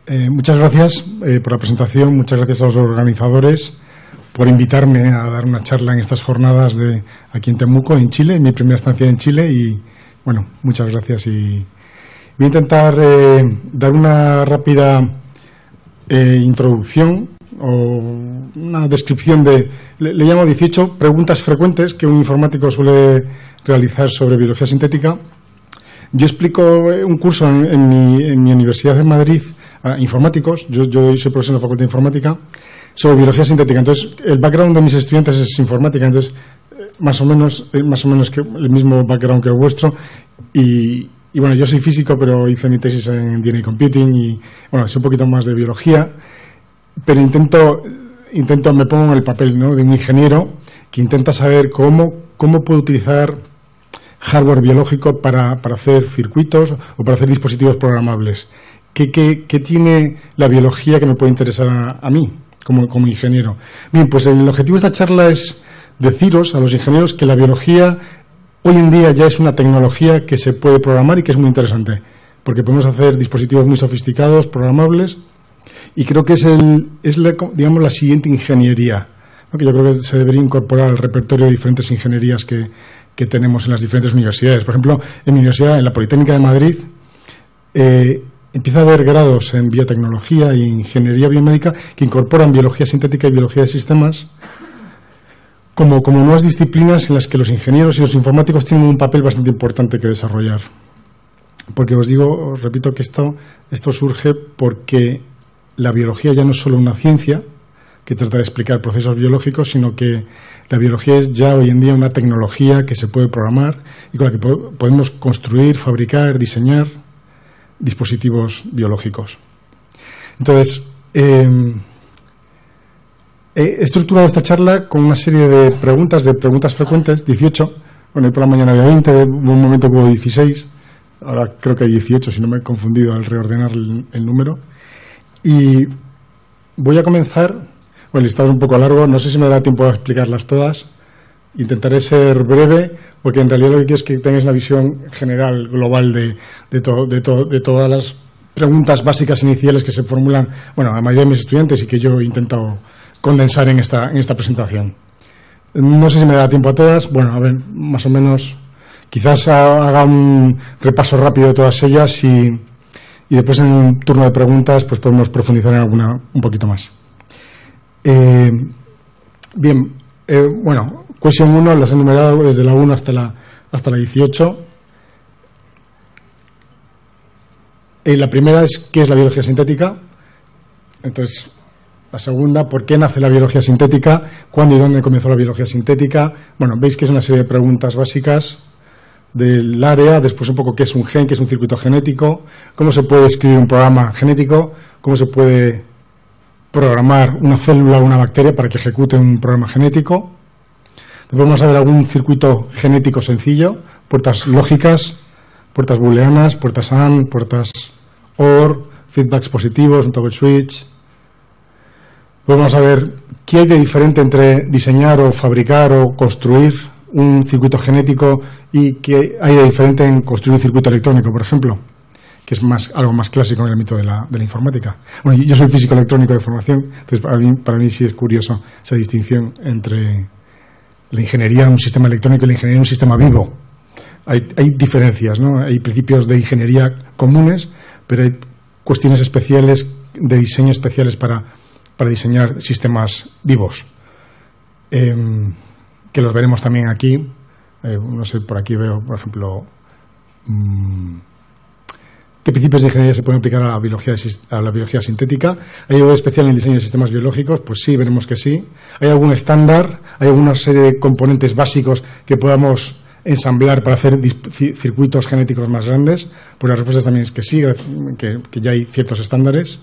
Muchas gracias por la presentación, muchas gracias a los organizadores por invitarme a dar una charla en estas jornadas de aquí en Temuco, en Chile, en mi primera estancia en Chile, y bueno, muchas gracias. Y voy a intentar dar una rápida introducción o una descripción de, le llamo 18 preguntas frecuentes que un informático suele realizar sobre biología sintética. Yo explico un curso en mi universidad de Madrid a informáticos, yo soy profesor de la Facultad de Informática, sobre biología sintética. Entonces, el background de mis estudiantes es informática, entonces más o menos que el mismo background que el vuestro. Y bueno, yo soy físico, pero hice mi tesis en DNA Computing y bueno, sé un poquito más de biología, pero me pongo en el papel, ¿no?, de un ingeniero que intenta saber cómo puedo utilizar hardware biológico para hacer circuitos o para hacer dispositivos programables. ¿Qué tiene la biología que me puede interesar a mí como ingeniero? Bien, pues el objetivo de esta charla es deciros a los ingenieros que la biología hoy en día ya es una tecnología que se puede programar y que es muy interesante, porque podemos hacer dispositivos muy sofisticados, programables, y creo que es la siguiente ingeniería, ¿no?, que yo creo que se debería incorporar al repertorio de diferentes ingenierías que tenemos en las diferentes universidades. Por ejemplo, en mi universidad, en la Politécnica de Madrid, empieza a haber grados en biotecnología e ingeniería biomédica que incorporan biología sintética y biología de sistemas como nuevas disciplinas en las que los ingenieros y los informáticos tienen un papel bastante importante que desarrollar. Porque os repito que esto surge porque la biología ya no es solo una ciencia que trata de explicar procesos biológicos, sino que la biología es ya hoy en día una tecnología que se puede programar y con la que podemos construir, fabricar, diseñar dispositivos biológicos. Entonces, he estructurado esta charla con una serie de preguntas frecuentes, 18. Bueno, hoy por la mañana había 20, hubo un momento que hubo 16, ahora creo que hay 18, si no me he confundido al reordenar el número. Y voy a comenzar. Bueno, el listado es un poco largo, no sé si me dará tiempo a explicarlas todas. Intentaré ser breve, porque en realidad lo que quiero es que tengáis una visión general, global de todas las preguntas básicas iniciales que se formulan, bueno, a la mayoría de mis estudiantes y que yo he intentado condensar en esta presentación. No sé si me dará tiempo a todas. Bueno, a ver, más o menos, quizás haga un repaso rápido de todas ellas y después en un turno de preguntas pues podemos profundizar en alguna un poquito más. Bien, bueno, cuestión 1 las he enumerado desde la 1 hasta la 18. La primera es ¿qué es la biología sintética? Entonces, la segunda, ¿por qué nace la biología sintética? ¿Cuándo y dónde comenzó la biología sintética? Bueno, veis que es una serie de preguntas básicas del área. Después un poco qué es un gen, qué es un circuito genético, cómo se puede escribir un programa genético, cómo se puede programar una célula o una bacteria para que ejecute un programa genético. Después vamos a ver algún circuito genético sencillo, puertas lógicas, puertas booleanas, puertas AND, puertas OR, feedbacks positivos, un toggle switch. Después vamos a ver qué hay de diferente entre diseñar o fabricar o construir un circuito genético y qué hay de diferente en construir un circuito electrónico, por ejemplo, que es algo más clásico en el ámbito de la informática. Bueno, yo soy físico electrónico de formación, entonces para mí sí es curioso esa distinción entre la ingeniería de un sistema electrónico y la ingeniería de un sistema vivo. Hay diferencias, ¿no? Hay principios de ingeniería comunes, pero hay cuestiones especiales, de diseño especiales para diseñar sistemas vivos, que los veremos también aquí. No sé, por aquí veo, por ejemplo, ¿qué principios de ingeniería se pueden aplicar a la biología sintética? ¿Hay algo especial en el diseño de sistemas biológicos? Pues sí, veremos que sí. ¿Hay algún estándar? ¿Hay alguna serie de componentes básicos que podamos ensamblar para hacer circuitos genéticos más grandes? Pues la respuesta también es que sí, que ya hay ciertos estándares.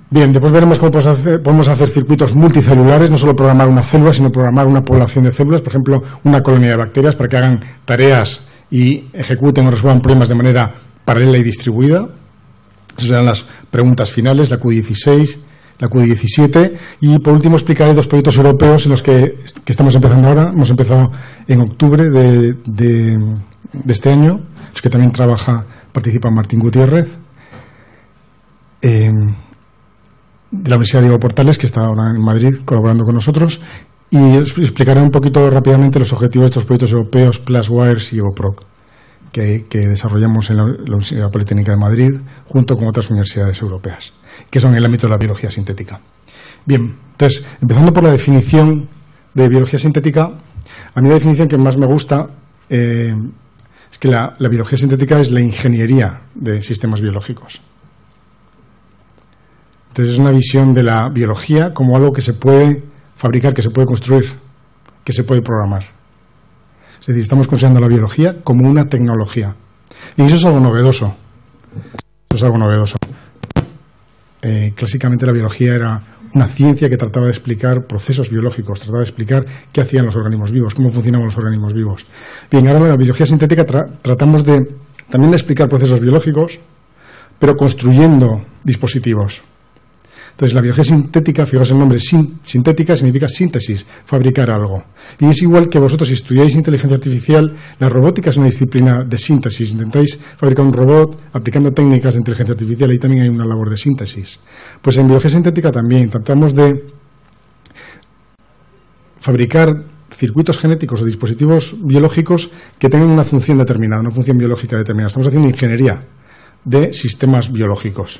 Bien, después veremos cómo podemos hacer circuitos multicelulares, no solo programar una célula, sino programar una población de células, por ejemplo, una colonia de bacterias, para que hagan tareas y ejecuten o resuelvan problemas de manera paralela y distribuida. Esas serán las preguntas finales, la Q16, la Q17. Y por último explicaré dos proyectos europeos en los que estamos empezando ahora. Hemos empezado en octubre de este año, en los que también participa Martín Gutiérrez. de la Universidad Diego Portales, que está ahora en Madrid colaborando con nosotros, y explicaré un poquito rápidamente los objetivos de estos proyectos europeos, Plaswires y EvoProc, que desarrollamos en la Universidad Politécnica de Madrid junto con otras universidades europeas, que son en el ámbito de la biología sintética. Bien, entonces, empezando por la definición de biología sintética, a mí la definición que más me gusta es que la biología sintética es la ingeniería de sistemas biológicos. Entonces es una visión de la biología como algo que se puede fabricar, que se puede construir, que se puede programar. Es decir, estamos considerando la biología como una tecnología. Y eso es algo novedoso. Eso es algo novedoso. Clásicamente la biología era una ciencia que trataba de explicar procesos biológicos, trataba de explicar qué hacían los organismos vivos, cómo funcionaban los organismos vivos. Bien, ahora en la biología sintética tratamos también de explicar procesos biológicos, pero construyendo dispositivos. Entonces, la biología sintética, fijaos el nombre, sintética significa síntesis, fabricar algo. Y es igual que vosotros, si estudiáis inteligencia artificial, la robótica es una disciplina de síntesis. Intentáis fabricar un robot aplicando técnicas de inteligencia artificial, ahí también hay una labor de síntesis. Pues en biología sintética también tratamos de fabricar circuitos genéticos o dispositivos biológicos que tengan una función determinada, una función biológica determinada. Estamos haciendo ingeniería de sistemas biológicos.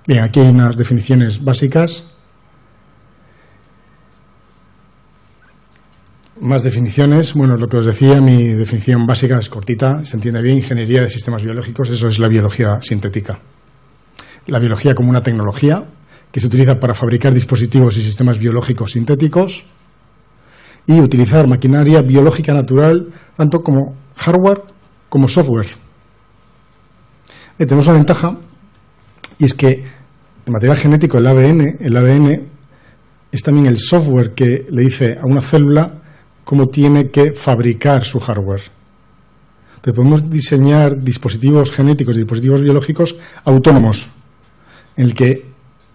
Bien, aquí hay unas definiciones básicas. Más definiciones. Bueno, lo que os decía, mi definición básica es cortita, se entiende bien, ingeniería de sistemas biológicos, eso es la biología sintética. La biología como una tecnología que se utiliza para fabricar dispositivos y sistemas biológicos sintéticos y utilizar maquinaria biológica natural, tanto como hardware como software. Tenemos una ventaja, y es que el material genético, el ADN es también el software que le dice a una célula cómo tiene que fabricar su hardware. Entonces podemos diseñar dispositivos genéticos, dispositivos biológicos autónomos, en el que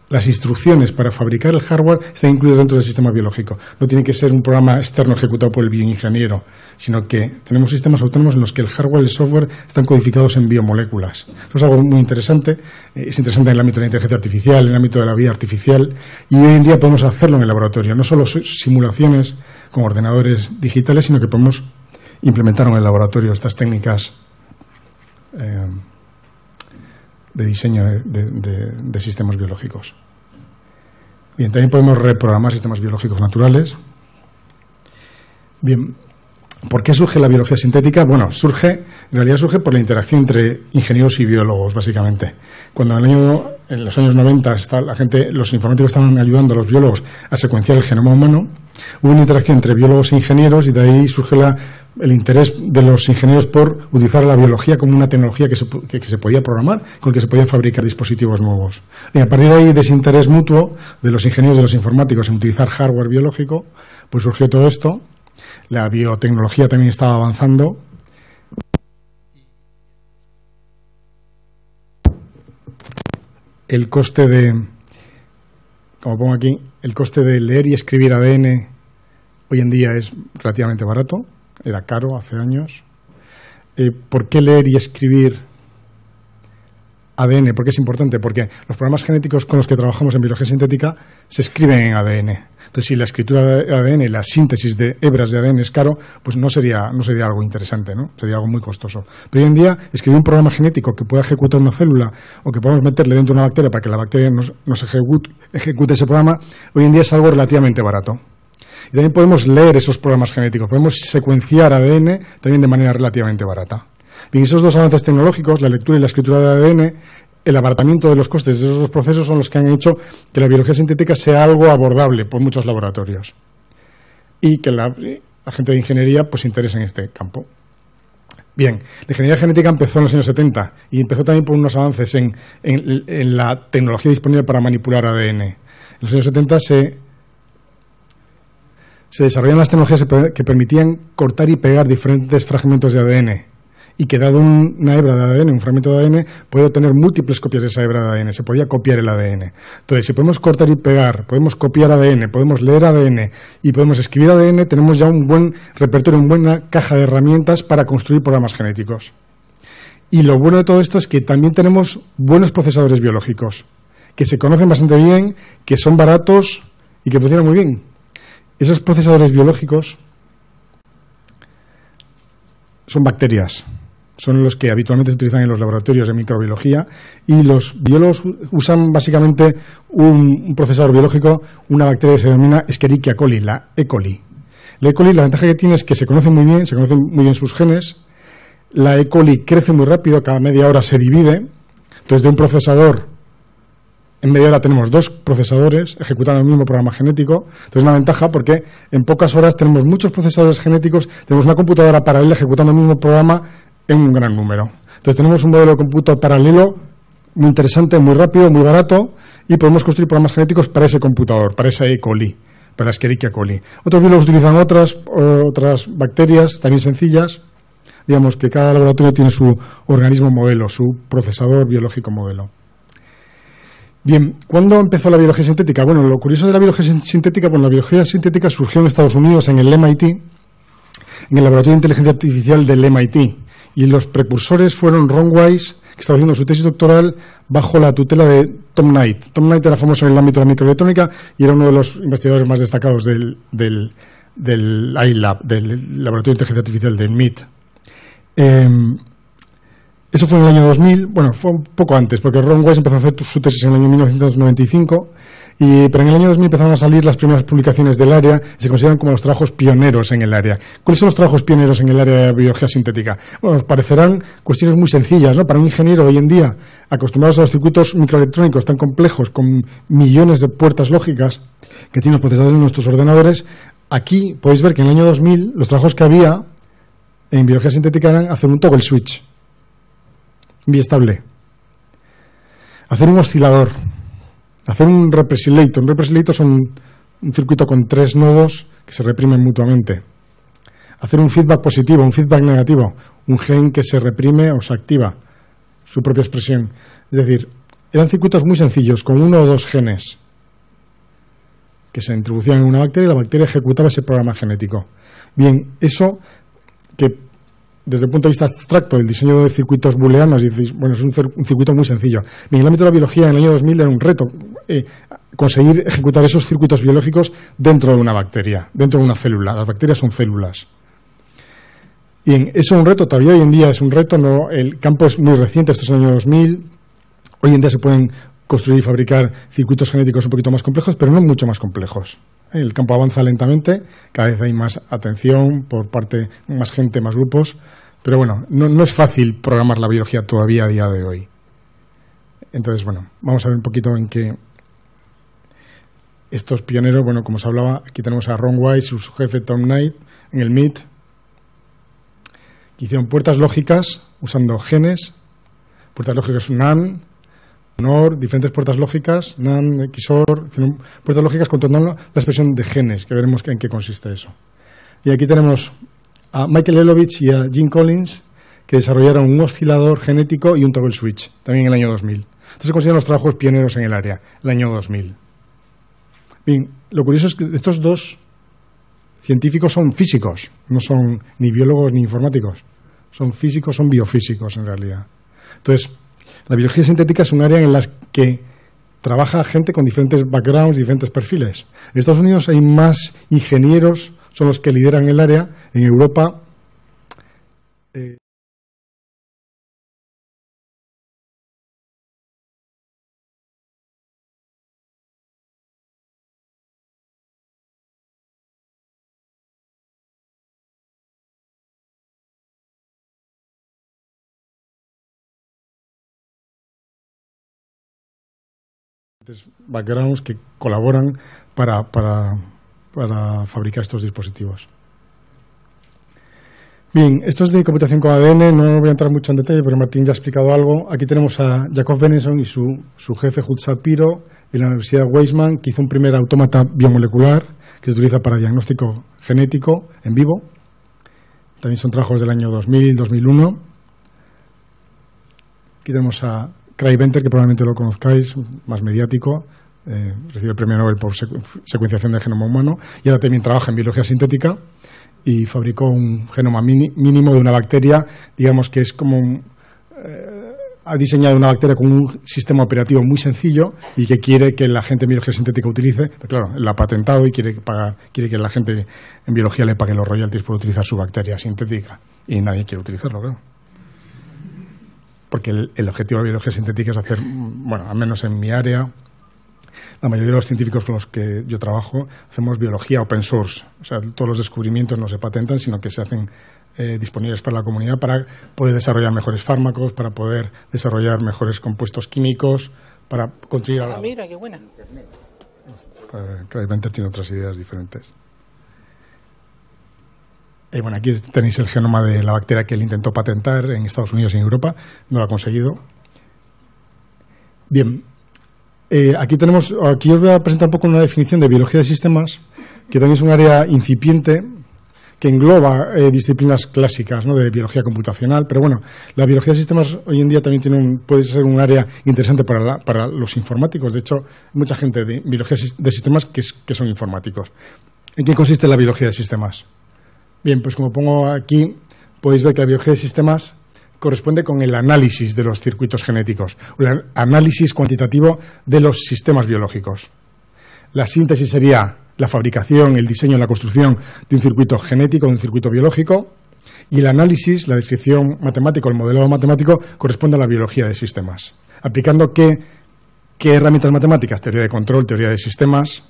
las instrucciones para fabricar el hardware están incluidas dentro del sistema biológico. No tiene que ser un programa externo ejecutado por el bioingeniero, sino que tenemos sistemas autónomos en los que el hardware y el software están codificados en biomoléculas. Eso es algo muy interesante. Es interesante en el ámbito de la inteligencia artificial, en el ámbito de la vida artificial, y hoy en día podemos hacerlo en el laboratorio. No solo simulaciones con ordenadores digitales, sino que podemos implementar en el laboratorio estas técnicas de diseño de sistemas biológicos. Bien, también podemos reprogramar sistemas biológicos naturales. Bien, ¿por qué surge la biología sintética? Bueno, en realidad surge por la interacción entre ingenieros y biólogos, básicamente. Cuando en los años 90 los informáticos estaban ayudando a los biólogos a secuenciar el genoma humano, hubo una interacción entre biólogos e ingenieros y de ahí surge el interés de los ingenieros por utilizar la biología como una tecnología que se podía programar, con la que se podían fabricar dispositivos nuevos. Y a partir de ahí, de ese interés mutuo de los ingenieros y de los informáticos en utilizar hardware biológico, pues surgió todo esto. La biotecnología también estaba avanzando. El coste como pongo aquí, el coste de leer y escribir ADN hoy en día es relativamente barato. Era caro hace años. ¿Por qué leer y escribir ADN? ¿Por qué es importante? Porque los programas genéticos con los que trabajamos en biología sintética se escriben en ADN. Entonces, si la escritura de ADN, la síntesis de hebras de ADN es caro, pues no sería algo interesante, ¿no? Sería algo muy costoso. Pero hoy en día, escribir un programa genético que pueda ejecutar una célula o que podamos meterle dentro de una bacteria para que la bacteria nos ejecute ese programa, hoy en día es algo relativamente barato. Y también podemos leer esos programas genéticos, podemos secuenciar ADN también de manera relativamente barata. Bien, esos dos avances tecnológicos, la lectura y la escritura de ADN, el abaratamiento de los costes de esos dos procesos son los que han hecho que la biología sintética sea algo abordable por muchos laboratorios y que la gente de ingeniería pues se interese en este campo. Bien, la ingeniería genética empezó en los años 70 y empezó también por unos avances en la tecnología disponible para manipular ADN. En los años 70 se desarrollaron las tecnologías que permitían cortar y pegar diferentes fragmentos de ADN. Y que dado una hebra de ADN, un fragmento de ADN, puede obtener múltiples copias de esa hebra de ADN. Se podía copiar el ADN. Entonces, si podemos cortar y pegar, podemos copiar ADN, podemos leer ADN y podemos escribir ADN, tenemos ya un buen repertorio, una buena caja de herramientas para construir programas genéticos. Y lo bueno de todo esto es que también tenemos buenos procesadores biológicos, que se conocen bastante bien, que son baratos y que funcionan muy bien. Esos procesadores biológicos son bacterias. Son los que habitualmente se utilizan en los laboratorios de microbiología, y los biólogos usan básicamente un procesador biológico, una bacteria que se denomina Escherichia coli, la E. coli. La E. coli, la ventaja que tiene es que se conocen muy bien sus genes. La E. coli crece muy rápido, cada media hora se divide. Entonces, de un procesador, en media hora tenemos 2 procesadores ejecutando el mismo programa genético. Entonces, es una ventaja porque en pocas horas tenemos muchos procesadores genéticos, tenemos una computadora paralela ejecutando el mismo programa en un gran número. Entonces, tenemos un modelo de cómputo paralelo muy interesante, muy rápido, muy barato, y podemos construir programas genéticos para ese computador, para esa E. coli, para Escherichia coli. Otros biólogos utilizan otras bacterias también sencillas. Digamos que cada laboratorio tiene su organismo modelo, su procesador biológico modelo. Bien, ¿cuándo empezó la biología sintética? Bueno, lo curioso de la biología sintética, la biología sintética surgió en Estados Unidos, en el MIT, en el Laboratorio de Inteligencia Artificial del MIT. Y los precursores fueron Ron Weiss, que estaba haciendo su tesis doctoral bajo la tutela de Tom Knight. Tom Knight era famoso en el ámbito de la microelectrónica y era uno de los investigadores más destacados del iLab, del Laboratorio de Inteligencia Artificial del MIT. Eso fue en el año 2000, bueno, fue un poco antes, porque Ron Weiss empezó a hacer su tesis en el año 1995, pero en el año 2000 empezaron a salir las primeras publicaciones del área y se consideran como los trabajos pioneros en el área. ¿Cuáles son los trabajos pioneros en el área de biología sintética? Bueno, os parecerán cuestiones muy sencillas, ¿no? Para un ingeniero hoy en día, acostumbrados a los circuitos microelectrónicos tan complejos, con millones de puertas lógicas que tienen los procesadores de nuestros ordenadores, aquí podéis ver que en el año 2000 los trabajos que había en biología sintética eran hacer un toggle switch biestable, hacer un oscilador, hacer un represilator. Un represilator son un circuito con 3 nodos que se reprimen mutuamente. Hacer un feedback positivo, un feedback negativo, un gen que se reprime o se activa, su propia expresión. Es decir, eran circuitos muy sencillos, con 1 o 2 genes que se introducían en una bacteria y la bacteria ejecutaba ese programa genético. Bien, eso que desde el punto de vista abstracto del diseño de circuitos booleanos, dices, bueno, es un circuito muy sencillo. En el ámbito de la biología, en el año 2000 era un reto conseguir ejecutar esos circuitos biológicos dentro de una bacteria, dentro de una célula. Las bacterias son células. Y eso es un reto, todavía hoy en día es un reto, no, el campo es muy reciente, esto es el año 2000. Hoy en día se pueden construir y fabricar circuitos genéticos un poquito más complejos, pero no mucho más complejos. El campo avanza lentamente, cada vez hay más atención por parte de más gente, más grupos, pero bueno, no es fácil programar la biología todavía a día de hoy. Entonces, bueno, vamos a ver un poquito en qué estos pioneros, bueno, como os hablaba, aquí tenemos a Ron Weiss y su jefe Tom Knight en el MIT, que hicieron puertas lógicas usando genes, puertas lógicas NAND, NOR, diferentes puertas lógicas, NAND, XOR, puertas lógicas controlando la expresión de genes, que veremos en qué consiste eso. Y aquí tenemos a Michael Elovich y a Jim Collins, que desarrollaron un oscilador genético y un toggle switch, también en el año 2000. Entonces se consideran los trabajos pioneros en el área, el año 2000. Bien, lo curioso es que estos 2 científicos son físicos, no son ni biólogos ni informáticos, son físicos, son biofísicos en realidad. Entonces, la biología sintética es un área en la que trabaja gente con diferentes backgrounds, diferentes perfiles. En Estados Unidos hay más ingenieros, son los que lideran el área. En Europa backgrounds que colaboran para fabricar estos dispositivos. Bien, esto es de computación con ADN, no voy a entrar mucho en detalle, pero Martín ya ha explicado algo. Aquí tenemos a Jacob Benenson y su jefe, Hud Shapiro, en la Universidad Weizmann, que hizo un primer autómata biomolecular que se utiliza para diagnóstico genético en vivo. También son trabajos del año 2000, 2001. Aquí tenemos a Craig Venter, que probablemente lo conozcáis, más mediático, recibe el premio Nobel por secuenciación del genoma humano y ahora también trabaja en biología sintética y fabricó un genoma mínimo de una bacteria, digamos que es como ha diseñado una bacteria con un sistema operativo muy sencillo y que quiere que la gente en biología sintética utilice, pero claro, la ha patentado y quiere que la gente en biología le pague los royalties por utilizar su bacteria sintética. Y nadie quiere utilizarlo, claro. Porque el objetivo de la biología sintética es hacer, bueno, al menos en mi área, la mayoría de los científicos con los que yo trabajo hacemos biología open source. O sea, todos los descubrimientos no se patentan, sino que se hacen disponibles para la comunidad para poder desarrollar mejores fármacos, para poder desarrollar mejores compuestos químicos, para construir... mira, qué buena. Craig Venter tiene otras ideas diferentes. Bueno, aquí tenéis el genoma de la bacteria que él intentó patentar en Estados Unidos y en Europa. No lo ha conseguido. Bien. Aquí os voy a presentar un poco una definición de biología de sistemas, que también es un área incipiente que engloba disciplinas clásicas, ¿no?, de biología computacional, pero bueno, la biología de sistemas hoy en día también puede ser un área interesante para los informáticos. De hecho, hay mucha gente de biología de sistemas que son informáticos. ¿En qué consiste la biología de sistemas? Bien, pues como pongo aquí, podéis ver que la biología de sistemas corresponde con el análisis de los circuitos genéticos, el análisis cuantitativo de los sistemas biológicos. La síntesis sería la fabricación, el diseño y la construcción de un circuito genético, de un circuito biológico, y el análisis, la descripción matemática, el modelado matemático, corresponde a la biología de sistemas. Aplicando ¿qué herramientas matemáticas? Teoría de control, teoría de sistemas,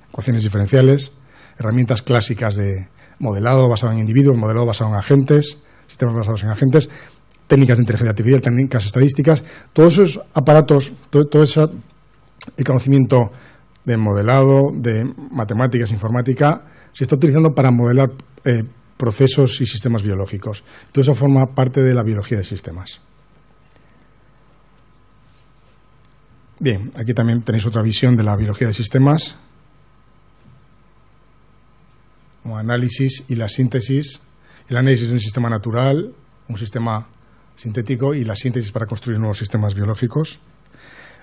ecuaciones diferenciales, herramientas clásicas de modelado basado en individuos, modelado basado en agentes, sistemas basados en agentes, técnicas de inteligencia artificial, técnicas estadísticas, todos esos aparatos, todo ese conocimiento de modelado, de matemáticas, informática, se está utilizando para modelar procesos y sistemas biológicos. Todo eso forma parte de la biología de sistemas. Bien, aquí también tenéis otra visión de la biología de sistemas, como análisis y la síntesis. El análisis de un sistema natural, un sistema sintético, y la síntesis para construir nuevos sistemas biológicos.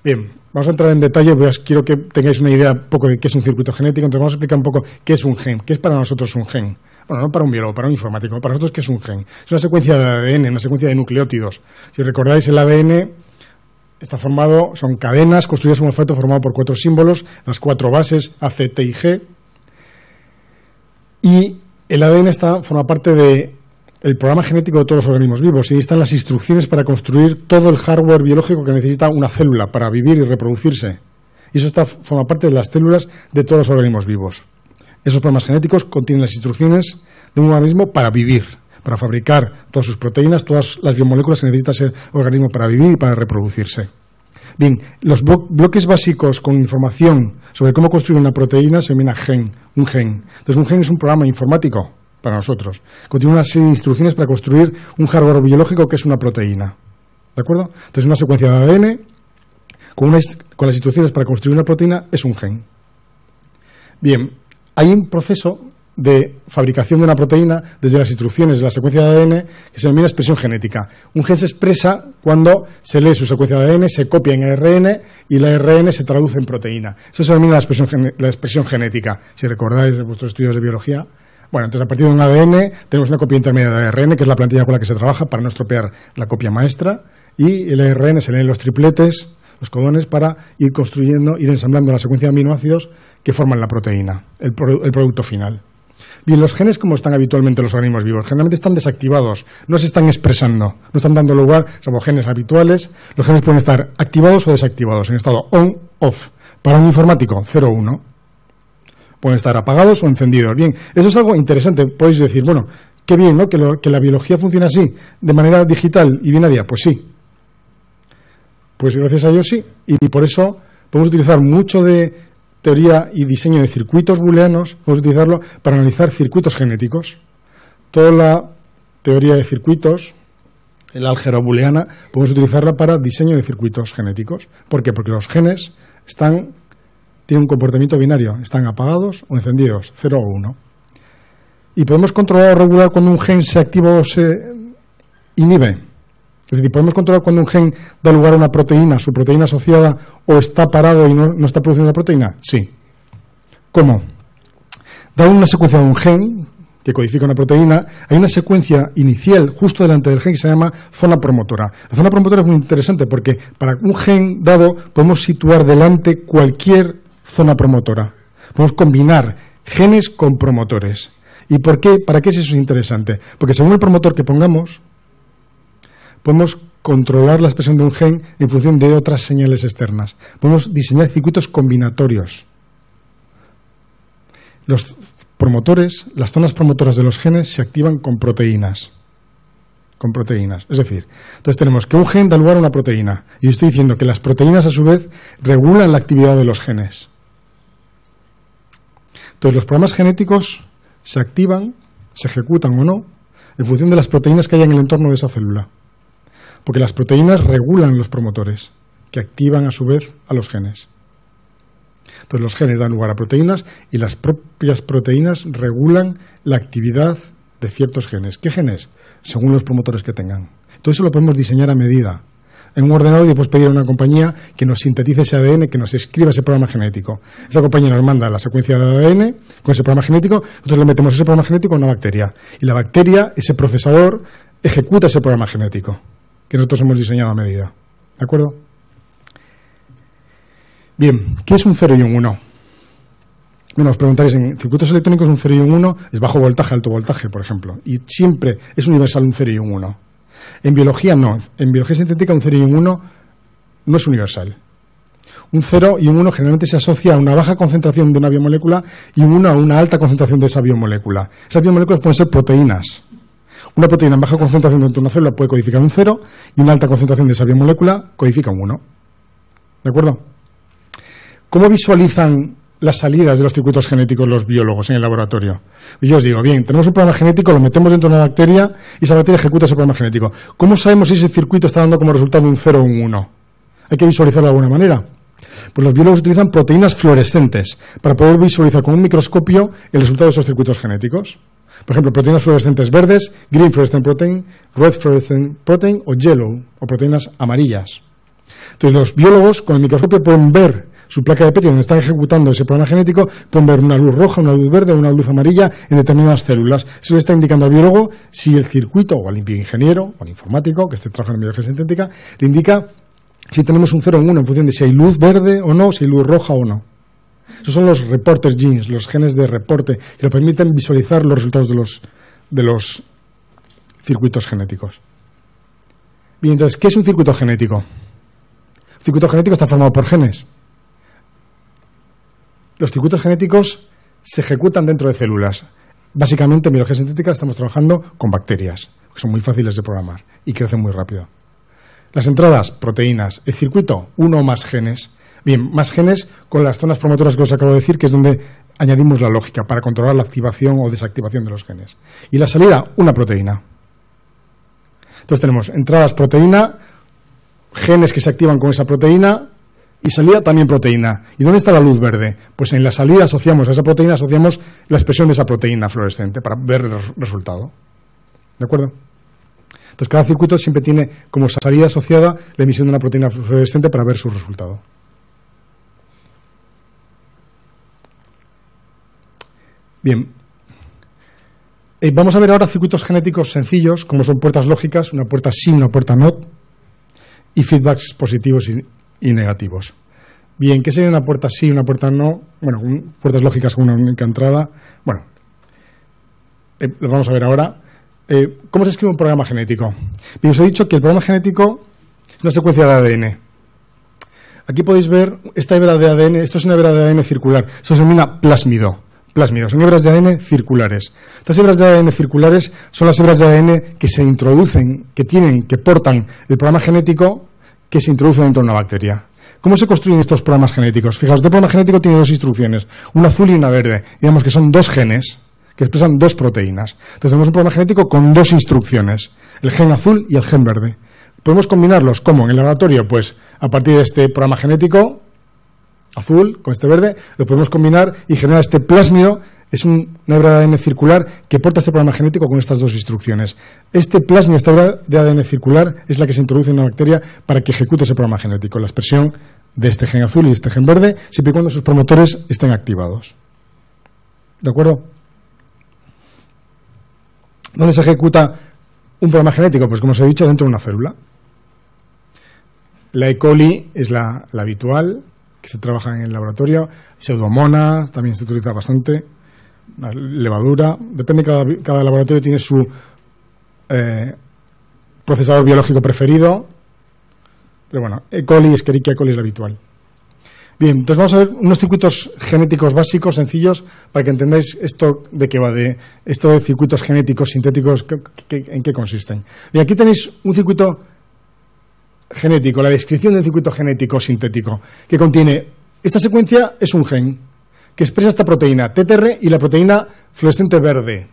Bien, vamos a entrar en detalle, quiero que tengáis una idea un poco de qué es un circuito genético. Entonces vamos a explicar un poco qué es un gen, qué es para nosotros un gen. Bueno, no para un biólogo, para un informático, para nosotros qué es un gen. Es una secuencia de ADN, una secuencia de nucleótidos. Si recordáis, el ADN está formado, son cadenas construidas en un alfabeto formado por 4 símbolos, las 4 bases A, C, T y G. Y el ADN forma parte del programa genético de todos los organismos vivos, y ahí están las instrucciones para construir todo el hardware biológico que necesita una célula para vivir y reproducirse. Y eso forma parte de las células de todos los organismos vivos. Esos programas genéticos contienen las instrucciones de un organismo para vivir, para fabricar todas sus proteínas, todas las biomoléculas que necesita ese organismo para vivir y para reproducirse. Bien, los bloques básicos con información sobre cómo construir una proteína se denomina un gen. Entonces, un gen es un programa informático para nosotros. Contiene una serie de instrucciones para construir un hardware biológico que es una proteína. ¿De acuerdo? Entonces, una secuencia de ADN con las instrucciones para construir una proteína es un gen. Bien, hay un proceso de fabricación de una proteína desde las instrucciones de la secuencia de ADN que se denomina expresión genética. Un gen se expresa cuando se lee su secuencia de ADN, se copia en ARN y el ARN se traduce en proteína. Eso se denomina la expresión genética. Si recordáis de vuestros estudios de biología. Bueno, entonces a partir de un ADN tenemos una copia intermedia de ARN, que es la plantilla con la que se trabaja para no estropear la copia maestra, y el ARN se leen los tripletes, los codones, para ir construyendo, ir ensamblando la secuencia de aminoácidos que forman la proteína, el producto final. Bien, los genes, como están habitualmente en los organismos vivos, generalmente están desactivados, no se están expresando, no están dando lugar, salvo genes habituales. Los genes pueden estar activados o desactivados, en estado on-off. Para un informático, 0-1. Pueden estar apagados o encendidos. Bien, eso es algo interesante. Podéis decir, bueno, qué bien, ¿no?, que la biología funciona así, de manera digital y binaria. Pues sí. Pues gracias a ellos sí. Y por eso podemos utilizar mucho de teoría y diseño de circuitos booleanos, podemos utilizarlo para analizar circuitos genéticos. Toda la teoría de circuitos, el álgebra booleana, podemos utilizarla para diseño de circuitos genéticos. ¿Por qué? Porque los genes tienen un comportamiento binario, están apagados o encendidos, 0 o 1. Y podemos controlar o regular cuando un gen se activa o se inhibe. Es decir, ¿podemos controlar cuando un gen da lugar a una proteína, su proteína asociada, o está parado y no está produciendo la proteína? Sí. ¿Cómo? Dado una secuencia de un gen, que codifica una proteína, hay una secuencia inicial justo delante del gen que se llama zona promotora. La zona promotora es muy interesante porque para un gen dado podemos situar delante cualquier zona promotora. Podemos combinar genes con promotores. ¿Y por qué? ¿Para qué es eso interesante? Porque según el promotor que pongamos, podemos controlar la expresión de un gen en función de otras señales externas. Podemos diseñar circuitos combinatorios. Los promotores, las zonas promotoras de los genes se activan con proteínas. Con proteínas. Es decir, entonces tenemos que un gen da lugar a una proteína. Y estoy diciendo que las proteínas, a su vez, regulan la actividad de los genes. Entonces, los programas genéticos se activan, se ejecutan o no, en función de las proteínas que haya en el entorno de esa célula. Porque las proteínas regulan los promotores, que activan, a su vez, a los genes. Entonces, los genes dan lugar a proteínas y las propias proteínas regulan la actividad de ciertos genes. ¿Qué genes? Según los promotores que tengan. Todo eso lo podemos diseñar a medida. En un ordenador y después pedir a una compañía que nos sintetice ese ADN, que nos escriba ese programa genético. Esa compañía nos manda la secuencia de ADN con ese programa genético, nosotros le metemos ese programa genético a una bacteria. Y la bacteria, ese procesador, ejecuta ese programa genético que nosotros hemos diseñado a medida. ¿De acuerdo? Bien, ¿qué es un 0 y un 1? Bueno, os preguntaréis, en circuitos electrónicos un 0 y un 1 es bajo voltaje, alto voltaje, por ejemplo. Y siempre es universal un 0 y un 1. En biología no. En biología sintética un 0 y un 1 no es universal. Un 0 y un 1 generalmente se asocia a una baja concentración de una biomolécula y un 1 a una alta concentración de esa biomolécula. Esas biomoléculas pueden ser proteínas. Una proteína en baja concentración dentro de una célula puede codificar un 0 y una alta concentración de esa biomolécula codifica un 1. ¿De acuerdo? ¿Cómo visualizan las salidas de los circuitos genéticos los biólogos en el laboratorio? Y yo os digo, bien, tenemos un programa genético, lo metemos dentro de una bacteria y esa bacteria ejecuta ese programa genético. ¿Cómo sabemos si ese circuito está dando como resultado un 0 o un 1? Hay que visualizarlo de alguna manera. Pues los biólogos utilizan proteínas fluorescentes para poder visualizar con un microscopio el resultado de esos circuitos genéticos. Por ejemplo, proteínas fluorescentes verdes, green fluorescent protein, red fluorescent protein o yellow, o proteínas amarillas. Entonces los biólogos con el microscopio pueden ver su placa de Petri donde están ejecutando ese programa genético, pueden ver una luz roja, una luz verde o una luz amarilla en determinadas células. Eso le está indicando al biólogo si el circuito, o al bioingeniero, o al informático, que esté trabajando en biología sintética, le indica si tenemos un 0 o un 1 en función de si hay luz verde o no, si hay luz roja o no. Esos son los reporter genes, los genes de reporte, que nos permiten visualizar los resultados de los circuitos genéticos. Bien, entonces, ¿qué es un circuito genético? El circuito genético está formado por genes. Los circuitos genéticos se ejecutan dentro de células. Básicamente, en biología sintética estamos trabajando con bacterias, que son muy fáciles de programar y crecen muy rápido. Las entradas, proteínas. El circuito, uno o más genes. Bien, más genes con las zonas promotoras que os acabo de decir, que es donde añadimos la lógica para controlar la activación o desactivación de los genes. Y la salida, una proteína. Entonces tenemos entradas, proteína, genes que se activan con esa proteína, y salida también proteína. ¿Y dónde está la luz verde? Pues en la salida asociamos a esa proteína, asociamos la expresión de esa proteína fluorescente para ver el resultado. ¿De acuerdo? Entonces cada circuito siempre tiene como salida asociada la emisión de una proteína fluorescente para ver su resultado. Bien. Vamos a ver ahora circuitos genéticos sencillos, como son puertas lógicas, una puerta sí, una puerta NOT, y feedbacks positivos y negativos. Bien, ¿qué sería una puerta sí y una puerta no? Bueno, puertas lógicas con una única entrada. Bueno, lo vamos a ver ahora. ¿Cómo se escribe un programa genético? Bien, os he dicho que el programa genético es una secuencia de ADN. Aquí podéis ver esta hebra de ADN. Esto es una hebra de ADN circular. Esto se denomina plásmido. Son hebras de ADN circulares. Estas hebras de ADN circulares son las hebras de ADN que se introducen, que portan el programa genético que se introduce dentro de una bacteria. ¿Cómo se construyen estos programas genéticos? Fijaos, este programa genético tiene dos instrucciones, una azul y una verde. Digamos que son dos genes que expresan dos proteínas. Entonces tenemos un programa genético con dos instrucciones, el gen azul y el gen verde. ¿Podemos combinarlos? ¿Cómo? En el laboratorio, pues a partir de este programa genético azul con este verde, lo podemos combinar y generar este plásmido. Es una hebra de ADN circular que porta este programa genético con estas dos instrucciones. Este plásmido, esta hebra de ADN circular, es la que se introduce en una bacteria para que ejecute ese programa genético, la expresión de este gen azul y este gen verde, siempre y cuando sus promotores estén activados. ¿De acuerdo? ¿Dónde se ejecuta un programa genético? Pues como os he dicho, dentro de una célula. La E. coli es la habitual, que se trabaja en el laboratorio. Pseudomonas también se utiliza bastante. La levadura. Depende, cada laboratorio tiene su procesador biológico preferido. Pero bueno, E. coli, Escherichia coli es la habitual. Bien, entonces vamos a ver unos circuitos genéticos básicos, sencillos, para que entendáis esto de qué va, de esto de circuitos genéticos sintéticos, en qué consisten. Bien, aquí tenéis un circuito genético, la descripción del circuito genético sintético, que contiene, esta secuencia es un gen, que expresa esta proteína, TTR, y la proteína fluorescente verde.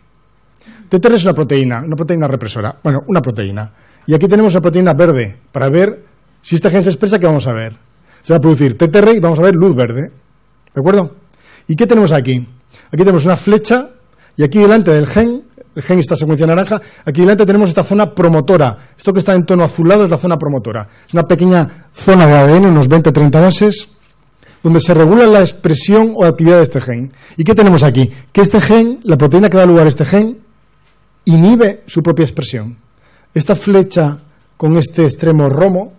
TTR es una proteína represora, bueno, una proteína. Y aquí tenemos la proteína verde, para ver si este gen se expresa, ¿qué vamos a ver? Se va a producir TTR y vamos a ver luz verde. ¿De acuerdo? ¿Y qué tenemos aquí? Aquí tenemos una flecha y aquí delante del gen, el gen esta secuencia naranja, aquí delante tenemos esta zona promotora. Esto que está en tono azulado es la zona promotora. Es una pequeña zona de ADN, unos 20-30 bases, donde se regula la expresión o actividad de este gen. ¿Y qué tenemos aquí? Que este gen, la proteína que da lugar a este gen, inhibe su propia expresión. Esta flecha con este extremo romo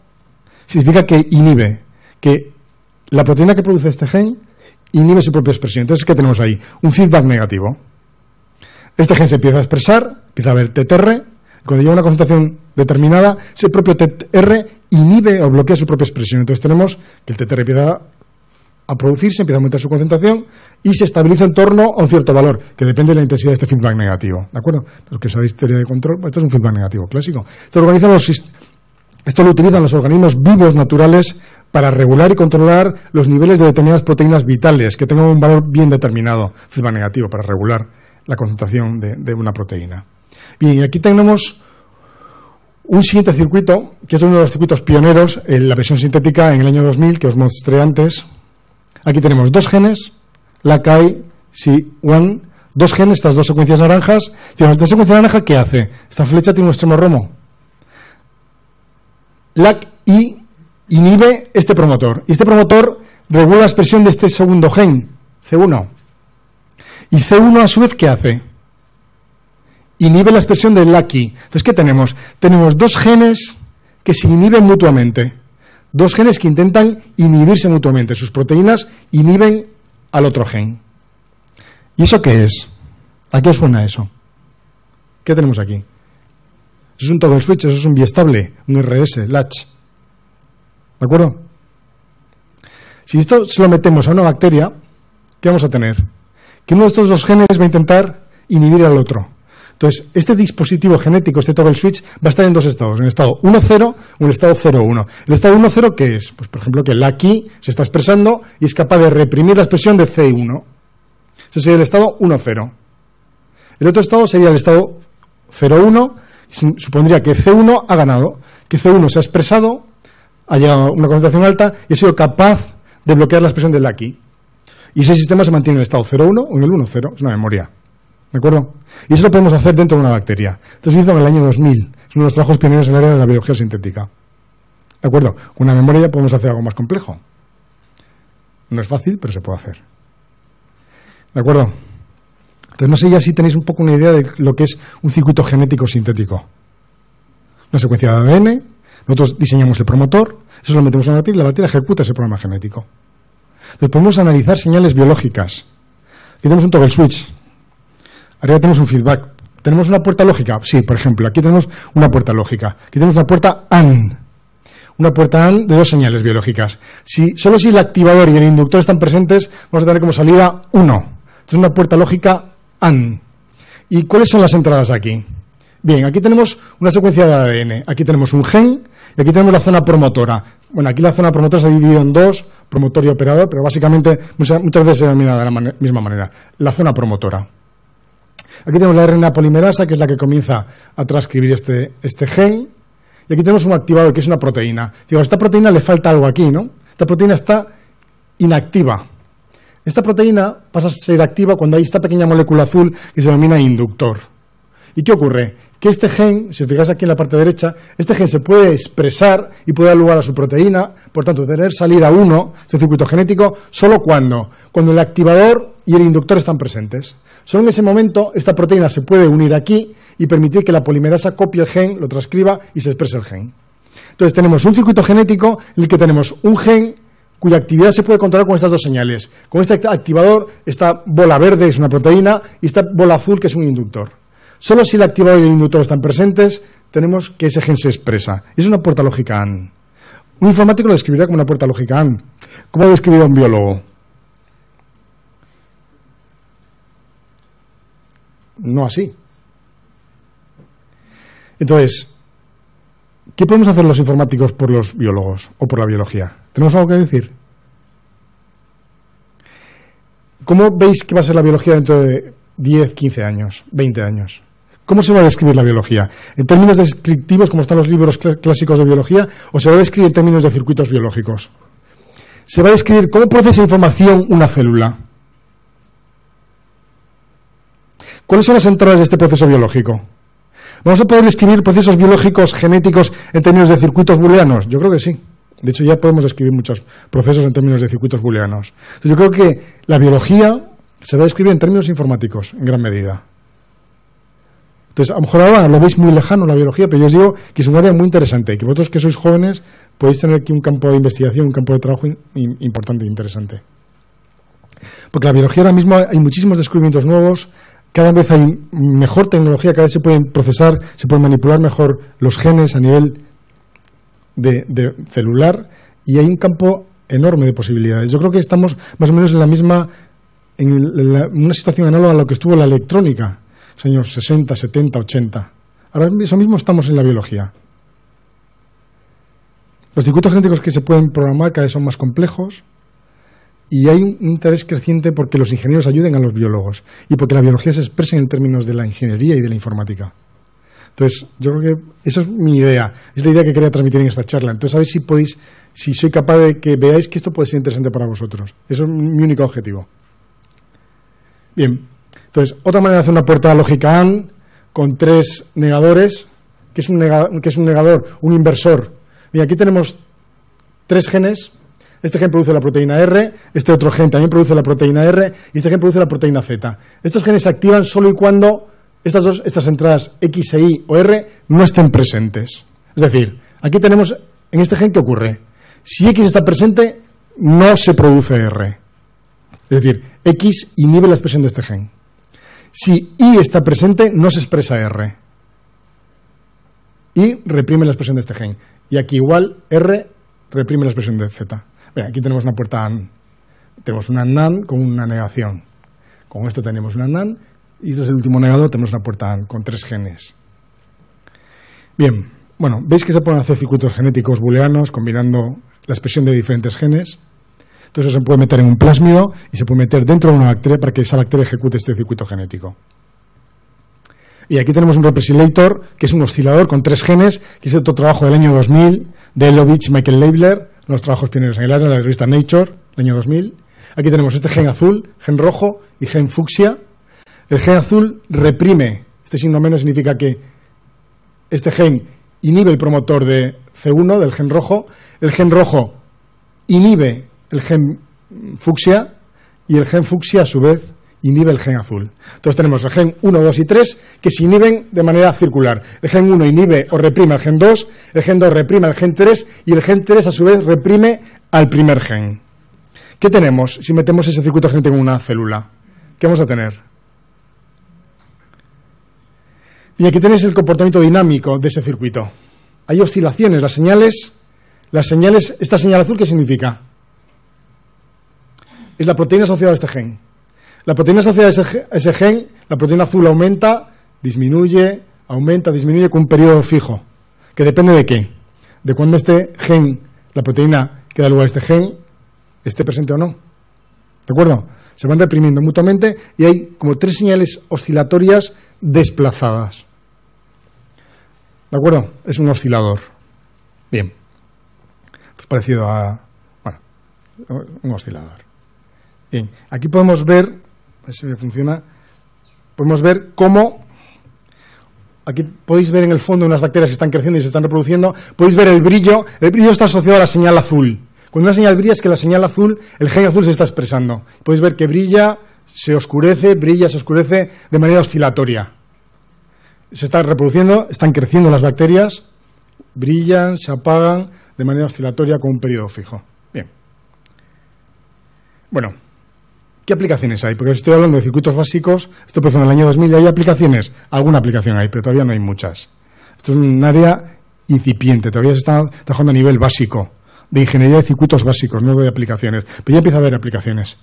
significa que inhibe, que la proteína que produce este gen inhibe su propia expresión. Entonces, ¿qué tenemos ahí? Un feedback negativo. Este gen se empieza a expresar, empieza a haber TTR. Cuando llega a una concentración determinada, ese propio TTR inhibe o bloquea su propia expresión. Entonces tenemos que el TTR empieza a producirse, empieza a aumentar su concentración y se estabiliza en torno a un cierto valor, que depende de la intensidad de este feedback negativo. ¿De acuerdo? Los que sabéis teoría de control, esto es un feedback negativo clásico. Esto lo utilizan los organismos vivos naturales para regular y controlar los niveles de determinadas proteínas vitales que tengan un valor bien determinado, feedback negativo, para regular la concentración de una proteína. Bien, y aquí tenemos un siguiente circuito, que es uno de los circuitos pioneros en la versión sintética en el año 2000, que os mostré antes. Aquí tenemos dos genes, LAC-I, C1, dos genes, estas dos secuencias naranjas. Fijaos, esta secuencia naranja, ¿qué hace? Esta flecha tiene un extremo romo. LAC-I inhibe este promotor, y este promotor regula la expresión de este segundo gen, C1. Y C1, a su vez, ¿qué hace? Inhibe la expresión del LAC-I. Entonces, ¿qué tenemos? Tenemos dos genes que se inhiben mutuamente. Dos genes que intentan inhibirse mutuamente. Sus proteínas inhiben al otro gen. ¿Y eso qué es? ¿A qué os suena eso? ¿Qué tenemos aquí? Eso es un toggle switch, eso es un biestable, un RS, latch. ¿De acuerdo? Si esto se lo metemos a una bacteria, ¿qué vamos a tener? Que uno de estos dos genes va a intentar inhibir al otro. Entonces, este dispositivo genético, este toggle switch, va a estar en dos estados, en el estado 1-0 o en el estado 0-1. ¿El estado 1-0 qué es? Pues, por ejemplo, que LAC-I se está expresando y es capaz de reprimir la expresión de C1. Ese sería el estado 1-0. El otro estado sería el estado 0-1, supondría que C1 ha ganado, que C1 se ha expresado, ha llegado a una concentración alta y ha sido capaz de bloquear la expresión de LAC-I. Y ese sistema se mantiene en el estado 0-1 o en el 1-0, es una memoria. ¿De acuerdo? Y eso lo podemos hacer dentro de una bacteria. Esto se hizo en el año 2000. Es uno de los trabajos pioneros en el área de la biología sintética. ¿De acuerdo? Con una memoria ya podemos hacer algo más complejo. No es fácil, pero se puede hacer. ¿De acuerdo? Entonces, no sé ya si tenéis un poco una idea de lo que es un circuito genético sintético. Una secuencia de ADN, nosotros diseñamos el promotor, eso lo metemos en la bacteria y la bacteria ejecuta ese programa genético. Entonces, podemos analizar señales biológicas. Aquí tenemos un toggle switch. Arriba tenemos un feedback. ¿Tenemos una puerta lógica? Sí, por ejemplo, aquí tenemos una puerta lógica. Aquí tenemos una puerta AND. Una puerta AND de dos señales biológicas. Solo si el activador y el inductor están presentes, vamos a tener como salida 1. Entonces, una puerta lógica AND. ¿Y cuáles son las entradas aquí? Bien, aquí tenemos una secuencia de ADN. Aquí tenemos un gen y aquí tenemos la zona promotora. Bueno, aquí la zona promotora se ha dividido en dos, promotor y operador, pero básicamente muchas veces se denomina de la misma manera. La zona promotora. Aquí tenemos la RNA polimerasa, que es la que comienza a transcribir este gen. Y aquí tenemos un activador, que es una proteína. Digo, a esta proteína le falta algo aquí, ¿no? Esta proteína está inactiva. Esta proteína pasa a ser activa cuando hay esta pequeña molécula azul que se denomina inductor. ¿Y qué ocurre? Que este gen, si os fijáis aquí en la parte derecha, este gen se puede expresar y puede dar lugar a su proteína, por tanto, tener salida 1, este circuito genético, solo cuando el activador y el inductor están presentes. Solo en ese momento esta proteína se puede unir aquí y permitir que la polimerasa copie el gen, lo transcriba y se exprese el gen. Entonces tenemos un circuito genético en el que tenemos un gen cuya actividad se puede controlar con estas dos señales. Con este activador, esta bola verde es una proteína y esta bola azul que es un inductor. Solo si el activador y el inductor están presentes, tenemos que ese gen se expresa. Y es una puerta lógica AND. Un informático lo describirá como una puerta lógica AND. ¿Cómo lo describirá un biólogo? No así. Entonces, ¿qué podemos hacer los informáticos por los biólogos o por la biología? ¿Tenemos algo que decir? ¿Cómo veis que va a ser la biología dentro de 10, 15 años, 20 años? ¿Cómo se va a describir la biología? ¿En términos descriptivos, como están los libros clásicos de biología, o se va a describir en términos de circuitos biológicos? Se va a describir cómo procesa información una célula. ¿Cuáles son las entradas de este proceso biológico? ¿Vamos a poder describir procesos biológicos genéticos en términos de circuitos booleanos? Yo creo que sí. De hecho, ya podemos describir muchos procesos en términos de circuitos booleanos. Entonces, yo creo que la biología se va a describir en términos informáticos, en gran medida. Entonces, a lo mejor ahora lo veis muy lejano la biología, pero yo os digo que es un área muy interesante y que vosotros que sois jóvenes podéis tener aquí un campo de investigación, un campo de trabajo importante e interesante. Porque la biología ahora mismo hay muchísimos descubrimientos nuevos, cada vez hay mejor tecnología, cada vez se pueden procesar, se pueden manipular mejor los genes a nivel de celular y hay un campo enorme de posibilidades. Yo creo que estamos más o menos en la misma, en una situación análoga a lo que estuvo la electrónica, los años 60, 70, 80. Ahora eso mismo estamos en la biología. Los circuitos genéticos que se pueden programar cada vez son más complejos y hay un interés creciente porque los ingenieros ayuden a los biólogos y porque la biología se exprese en términos de la ingeniería y de la informática. Entonces, yo creo que esa es mi idea, es la idea que quería transmitir en esta charla. Entonces, a ver si podéis, si soy capaz de que veáis que esto puede ser interesante para vosotros. Eso es mi único objetivo. Bien, entonces, otra manera de hacer una puerta lógica AND con 3 negadores, que es un negador, un inversor. Mira, aquí tenemos 3 genes. Este gen produce la proteína R, este otro gen también produce la proteína R y este gen produce la proteína Z. Estos genes se activan solo y cuando estas entradas X e Y o R no estén presentes. Es decir, aquí tenemos, en este gen, ¿qué ocurre? Si X está presente, no se produce R. Es decir, X inhibe la expresión de este gen. Si Y está presente, no se expresa R. Y reprime la expresión de este gen. Y aquí igual, R reprime la expresión de Z. Bien, aquí tenemos una puerta AND. Tenemos una NAND con una negación. Con esto tenemos una NAND. Y desde el último negador tenemos una puerta AND con 3 genes. Bien, bueno, veis que se pueden hacer circuitos genéticos booleanos combinando la expresión de diferentes genes. Entonces eso se puede meter en un plásmido y se puede meter dentro de una bacteria para que esa bacteria ejecute este circuito genético. Y aquí tenemos un represilator, que es un oscilador con 3 genes, que es otro trabajo del año 2000, de Elovich y Michael Leibler, los trabajos pioneros en el área de la revista Nature, del año 2000. Aquí tenemos este gen azul, gen rojo y gen fucsia. El gen azul reprime, este signo menos significa que este gen inhibe el promotor de C1 del gen rojo, el gen rojo inhibe el gen fucsia y el gen fucsia a su vez inhibe el gen azul. Entonces tenemos el gen 1, 2 y 3 que se inhiben de manera circular. El gen 1 inhibe o reprime al gen 2, el gen 2 reprime al gen 3 y el gen 3 a su vez reprime al primer gen. ¿Qué tenemos si metemos ese circuito genético en una célula? ¿Qué vamos a tener? Y aquí tenéis el comportamiento dinámico de ese circuito. Hay oscilaciones, las señales, esta señal azul, ¿qué significa? Es la proteína asociada a este gen. La proteína asociada a ese gen, la proteína azul aumenta, disminuye, aumenta, disminuye con un periodo fijo. ¿Que depende de qué? De cuando este gen, la proteína que da lugar a este gen, esté presente o no. ¿De acuerdo? Se van reprimiendo mutuamente y hay como 3 señales oscilatorias desplazadas. ¿De acuerdo? Es un oscilador. Bien. Es parecido a, bueno, un oscilador. Bien. Aquí podemos ver, a ver si funciona, podemos ver cómo, aquí podéis ver en el fondo unas bacterias que están creciendo y se están reproduciendo, podéis ver el brillo está asociado a la señal azul. Cuando una señal brilla es que la señal azul, el gen azul se está expresando. Podéis ver que brilla, se oscurece de manera oscilatoria. se está reproduciendo, están creciendo las bacterias, brillan, se apagan de manera oscilatoria con un periodo fijo. Bien. Bueno, ¿qué aplicaciones hay? Porque os estoy hablando de circuitos básicos, esto empezó en el año 2000 y hay aplicaciones. Alguna aplicación hay, pero todavía no hay muchas. Esto es un área incipiente, todavía se está trabajando a nivel básico, de ingeniería de circuitos básicos, no de aplicaciones. Pero ya empieza a haber aplicaciones.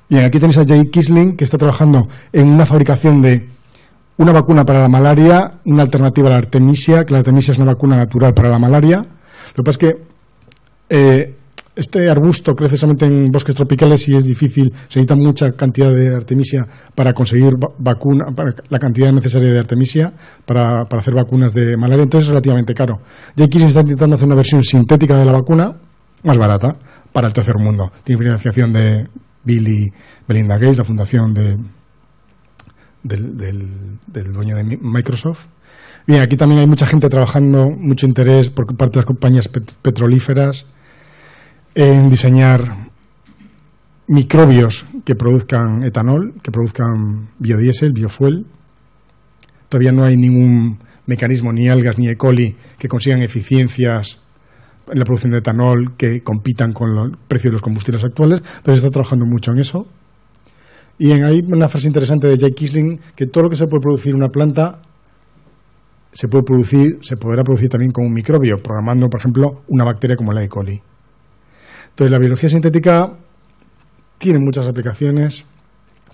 Bien, aquí tenéis a Jay Kisling, que está trabajando en una fabricación de una vacuna para la malaria, una alternativa a la artemisia, que la artemisia es una vacuna natural para la malaria. Lo que pasa es que este arbusto crece solamente en bosques tropicales y es difícil, se necesita mucha cantidad de artemisia para conseguir vacuna, para la cantidad necesaria de artemisia para hacer vacunas de malaria, entonces es relativamente caro. Jay Kisling está intentando hacer una versión sintética de la vacuna, más barata, para el tercer mundo. Tiene financiación de Bill y Melinda Gates, la fundación del dueño de Microsoft. Bien, aquí también hay mucha gente trabajando, mucho interés por parte de las compañías petrolíferas en diseñar microbios que produzcan etanol, que produzcan biodiesel, biofuel. Todavía no hay ningún mecanismo, ni algas ni E. coli, que consigan eficiencias en la producción de etanol que compitan con el precio de los combustibles actuales, pero se está trabajando mucho en eso. Y hay una frase interesante de Jay Kisling, que todo lo que se puede producir en una planta se podrá producir también con un microbio, programando, por ejemplo, una bacteria como la E. coli. Entonces, la biología sintética tiene muchas aplicaciones,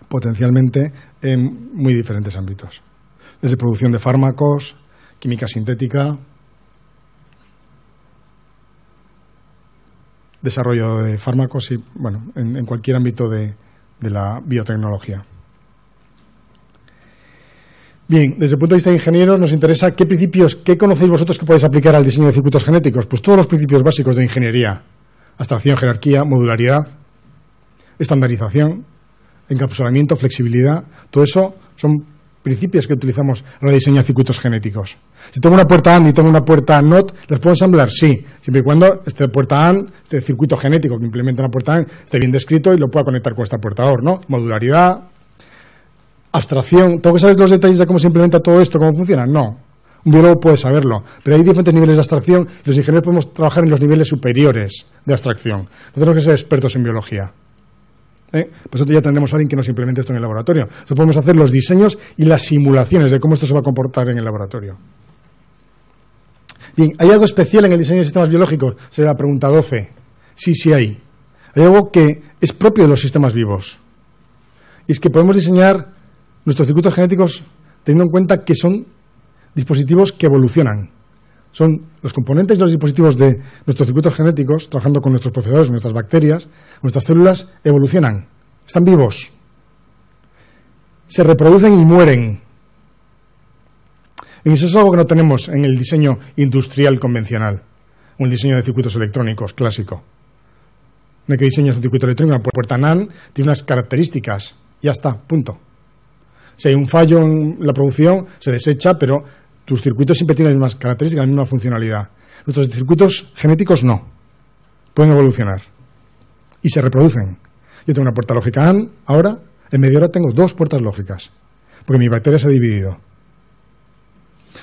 potencialmente, en muy diferentes ámbitos. Desde producción de fármacos, química sintética, desarrollo de fármacos y, bueno, en cualquier ámbito de la biotecnología. Bien, desde el punto de vista de ingenieros nos interesa qué principios, qué conocéis vosotros que podéis aplicar al diseño de circuitos genéticos. Pues todos los principios básicos de ingeniería: abstracción, jerarquía, modularidad, estandarización, encapsulamiento, flexibilidad. Todo eso son principios que utilizamos a la hora de diseñar circuitos genéticos. Si tengo una puerta AND y tengo una puerta NOT, ¿los puedo ensamblar? Sí, siempre y cuando este puerta AND, este circuito genético que implementa una puerta AND, esté bien descrito y lo pueda conectar con esta puerta OR, ¿no? Modularidad, abstracción. ¿Tengo que saber los detalles de cómo se implementa todo esto, cómo funciona? No. Un biólogo puede saberlo, pero hay diferentes niveles de abstracción y los ingenieros podemos trabajar en los niveles superiores de abstracción. No tenemos que ser expertos en biología. Por eso ya tendremos a alguien que nos implemente esto en el laboratorio. Entonces podemos hacer los diseños y las simulaciones de cómo esto se va a comportar en el laboratorio. Bien, ¿hay algo especial en el diseño de sistemas biológicos? Sería la pregunta 12. Sí hay. Hay algo que es propio de los sistemas vivos. Y es que podemos diseñar nuestros circuitos genéticos teniendo en cuenta que son dispositivos que evolucionan. Son los componentes y los dispositivos de nuestros circuitos genéticos, trabajando con nuestros procesadores, nuestras bacterias, nuestras células, evolucionan, están vivos, se reproducen y mueren. Y eso es algo que no tenemos en el diseño industrial convencional, o el diseño de circuitos electrónicos clásico. No hay que diseñar un circuito electrónico, una puerta NAND tiene unas características, ya está, punto. Si hay un fallo en la producción, se desecha, pero tus circuitos siempre tienen las mismas características, la misma funcionalidad. Nuestros circuitos genéticos no. Pueden evolucionar. Y se reproducen. Yo tengo una puerta lógica AND, ahora, en media hora tengo 2 puertas lógicas, porque mi bacteria se ha dividido.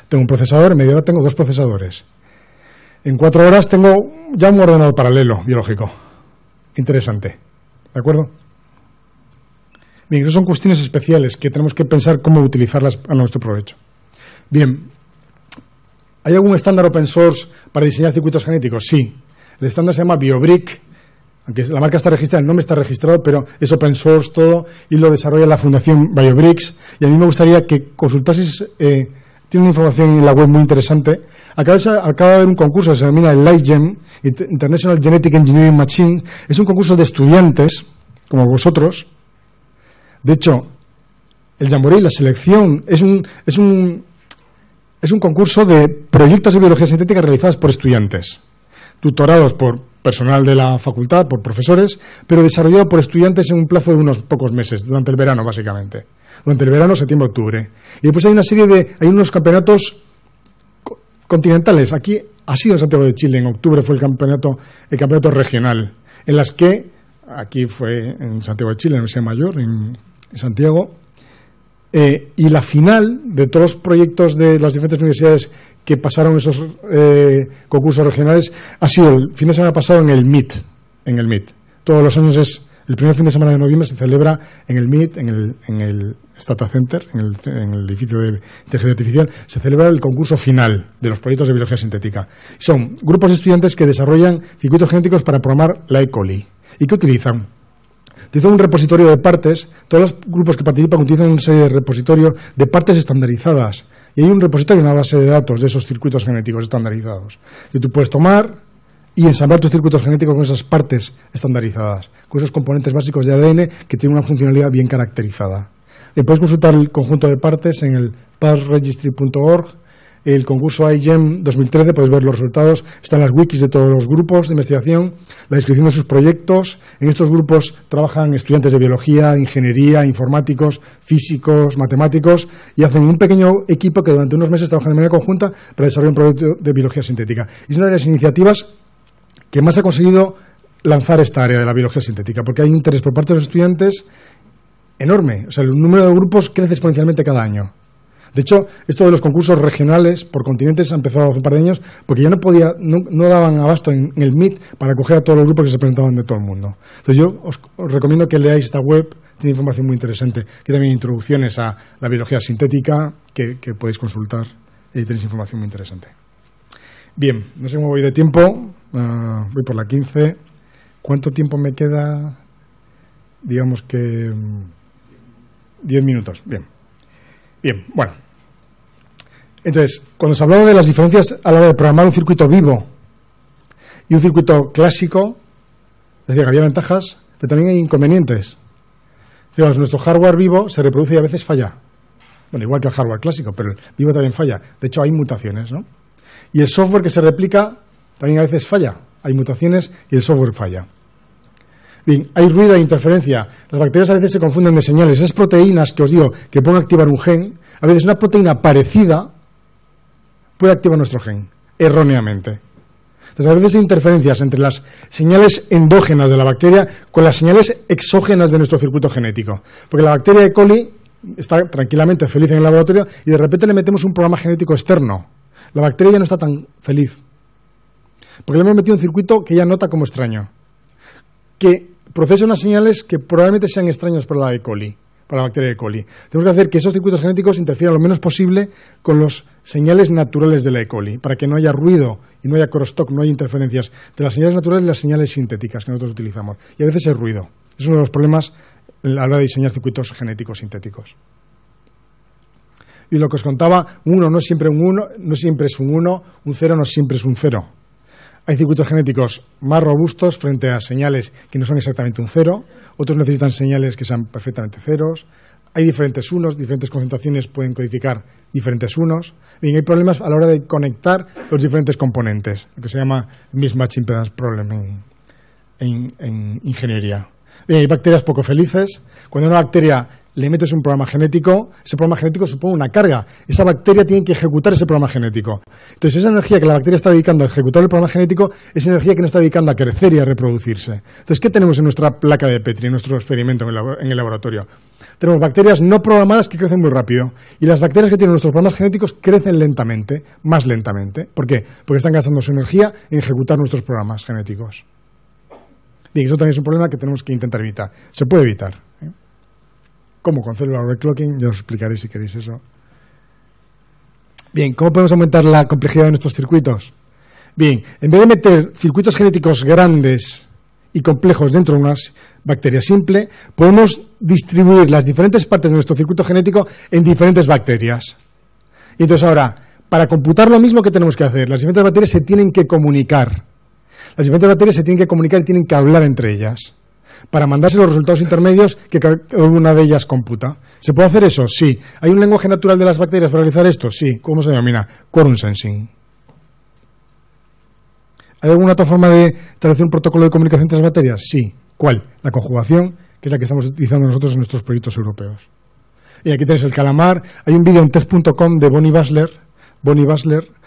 Tengo un procesador, en media hora tengo 2 procesadores. En 4 horas tengo ya un ordenador paralelo biológico. Interesante. ¿De acuerdo? Bien, esas son cuestiones especiales que tenemos que pensar cómo utilizarlas a nuestro provecho. Bien, ¿hay algún estándar open source para diseñar circuitos genéticos? Sí. El estándar se llama BioBrick, aunque la marca está registrada, el nombre está registrado, pero es open source todo y lo desarrolla la Fundación BioBricks. Y a mí me gustaría que consultaseis, tiene una información en la web muy interesante. Acaba de haber un concurso que se denomina el LightGEM, International Genetic Engineering Machine. Es un concurso de estudiantes, como vosotros. De hecho, el Jamboree, la selección, es un concurso de proyectos de biología sintética realizados por estudiantes, tutorados por personal de la facultad, por profesores, pero desarrollado por estudiantes en un plazo de unos pocos meses, durante el verano, básicamente. Durante el verano, septiembre-octubre. Y después hay unos campeonatos continentales. Aquí ha sido en Santiago de Chile, en octubre fue el campeonato regional, en las que, aquí fue en Santiago de Chile, en la Universidad Mayor, en Santiago, Y la final de todos los proyectos de las diferentes universidades que pasaron esos concursos regionales ha sido el fin de semana pasado en el MIT. Todos los años el primer fin de semana de noviembre se celebra en el MIT, en el Stata Center, en el edificio de inteligencia artificial, se celebra el concurso final de los proyectos de biología sintética. Son grupos de estudiantes que desarrollan circuitos genéticos para programar la E. coli. ¿Y qué utilizan? Utilizan un repositorio de partes. Todos los grupos que participan utilizan una serie de repositorios de partes estandarizadas. Y hay un repositorio, una base de datos de esos circuitos genéticos estandarizados. Y tú puedes tomar y ensamblar tus circuitos genéticos con esas partes estandarizadas, con esos componentes básicos de ADN que tienen una funcionalidad bien caracterizada. Puedes consultar el conjunto de partes en el pathregistry.org, el concurso iGEM 2013, puedes ver los resultados, están las wikis de todos los grupos de investigación, la descripción de sus proyectos. En estos grupos trabajan estudiantes de biología, ingeniería, informáticos, físicos, matemáticos, y hacen un pequeño equipo que durante unos meses trabajan de manera conjunta para desarrollar un proyecto de biología sintética. Es una de las iniciativas que más ha conseguido lanzar esta área de la biología sintética, porque hay interés por parte de los estudiantes enorme. O sea, el número de grupos crece exponencialmente cada año. De hecho, esto de los concursos regionales por continentes ha empezado hace un par de años porque ya no daban abasto en el MIT para acoger a todos los grupos que se presentaban de todo el mundo. Entonces yo os recomiendo que leáis esta web, tiene información muy interesante. Aquí también hay introducciones a la biología sintética que podéis consultar y tenéis información muy interesante. Bien, no sé cómo voy de tiempo, voy por la 15. ¿Cuánto tiempo me queda? Digamos que 10 minutos. Bien, bueno. Entonces, cuando se hablaba de las diferencias a la hora de programar un circuito vivo y un circuito clásico, es decir, que había ventajas, pero también hay inconvenientes. Digamos, nuestro hardware vivo se reproduce y a veces falla. Bueno, igual que el hardware clásico, pero el vivo también falla. De hecho, hay mutaciones, ¿no? Y el software que se replica también a veces falla. Hay mutaciones y el software falla. Bien, hay ruido e interferencia. Las bacterias a veces se confunden de señales. Esas proteínas que os digo que pueden activar un gen, a veces una proteína parecida puede activar nuestro gen, erróneamente. Entonces, a veces hay interferencias entre las señales endógenas de la bacteria con las señales exógenas de nuestro circuito genético. Porque la bacteria E. coli está tranquilamente feliz en el laboratorio y de repente le metemos un programa genético externo. La bacteria ya no está tan feliz. Porque le hemos metido un circuito que ella nota como extraño, que procesa unas señales que probablemente sean extrañas para la E. coli, para la bacteria E. coli. Tenemos que hacer que esos circuitos genéticos interfieran lo menos posible con las señales naturales de la E. coli, para que no haya ruido y no haya crosstalk, no haya interferencias entre las señales naturales y las señales sintéticas que nosotros utilizamos. Y a veces hay ruido. Es uno de los problemas a la hora de diseñar circuitos genéticos sintéticos. Y lo que os contaba, un 1 no siempre es un 1, un 0 no siempre es un 0. Hay circuitos genéticos más robustos frente a señales que no son exactamente un 0, otros necesitan señales que sean perfectamente ceros. Hay diferentes unos, diferentes concentraciones pueden codificar diferentes unos. Bien, hay problemas a la hora de conectar los diferentes componentes, lo que se llama mismatch impedance problem en ingeniería. Bien, hay bacterias poco felices. Cuando una bacteria le metes un programa genético, ese programa genético supone una carga. Esa bacteria tiene que ejecutar ese programa genético. Entonces, esa energía que la bacteria está dedicando a ejecutar el programa genético es energía que no está dedicando a crecer y a reproducirse. Entonces, ¿qué tenemos en nuestra placa de Petri, en nuestro experimento en el laboratorio? Tenemos bacterias no programadas que crecen muy rápido. Y las bacterias que tienen nuestros programas genéticos crecen lentamente, más lentamente. ¿Por qué? Porque están gastando su energía en ejecutar nuestros programas genéticos. Bien, eso también es un problema que tenemos que intentar evitar. Se puede evitar, ¿eh? ¿Cómo? Con cellular overclocking, ya os explicaré si queréis eso. Bien, ¿cómo podemos aumentar la complejidad de nuestros circuitos? Bien, en vez de meter circuitos genéticos grandes y complejos dentro de una bacteria simple, podemos distribuir las diferentes partes de nuestro circuito genético en diferentes bacterias. Y entonces ahora, para computar lo mismo, ¿qué tenemos que hacer? Las diferentes bacterias se tienen que comunicar. Las diferentes bacterias se tienen que comunicar y tienen que hablar entre ellas para mandarse los resultados intermedios que cada una de ellas computa. ¿Se puede hacer eso? Sí. ¿Hay un lenguaje natural de las bacterias para realizar esto? Sí. ¿Cómo se denomina? Quorum sensing. ¿Hay alguna otra forma de establecer un protocolo de comunicación entre las bacterias? Sí. ¿Cuál? La conjugación, que es la que estamos utilizando nosotros en nuestros proyectos europeos. Y aquí tenéis el calamar. Hay un vídeo en TED.com de Bonnie Basler.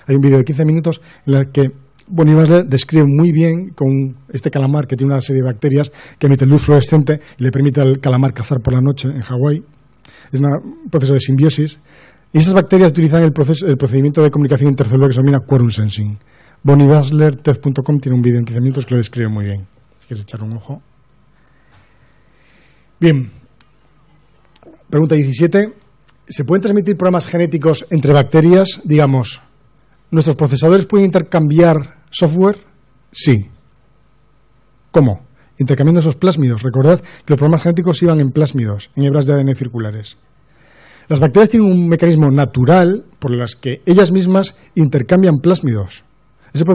Hay un vídeo de 15 minutos en el que Bonnie Basler describe muy bien con este calamar que tiene una serie de bacterias que emiten luz fluorescente y le permite al calamar cazar por la noche en Hawái. es un proceso de simbiosis. Y esas bacterias utilizan el procedimiento de comunicación intercelular que se denomina quorum sensing. Bonnie Basler, TED.com, tiene un vídeo en 15 minutos que lo describe muy bien. Si quieres echar un ojo. Bien. Pregunta 17. ¿Se pueden transmitir programas genéticos entre bacterias? Digamos, ¿nuestros procesadores pueden intercambiar software? Sí. ¿Cómo? Intercambiando esos plásmidos. Recordad que los programas genéticos iban en plásmidos, en hebras de ADN circulares. Las bacterias tienen un mecanismo natural por el que ellas mismas intercambian plásmidos. Ese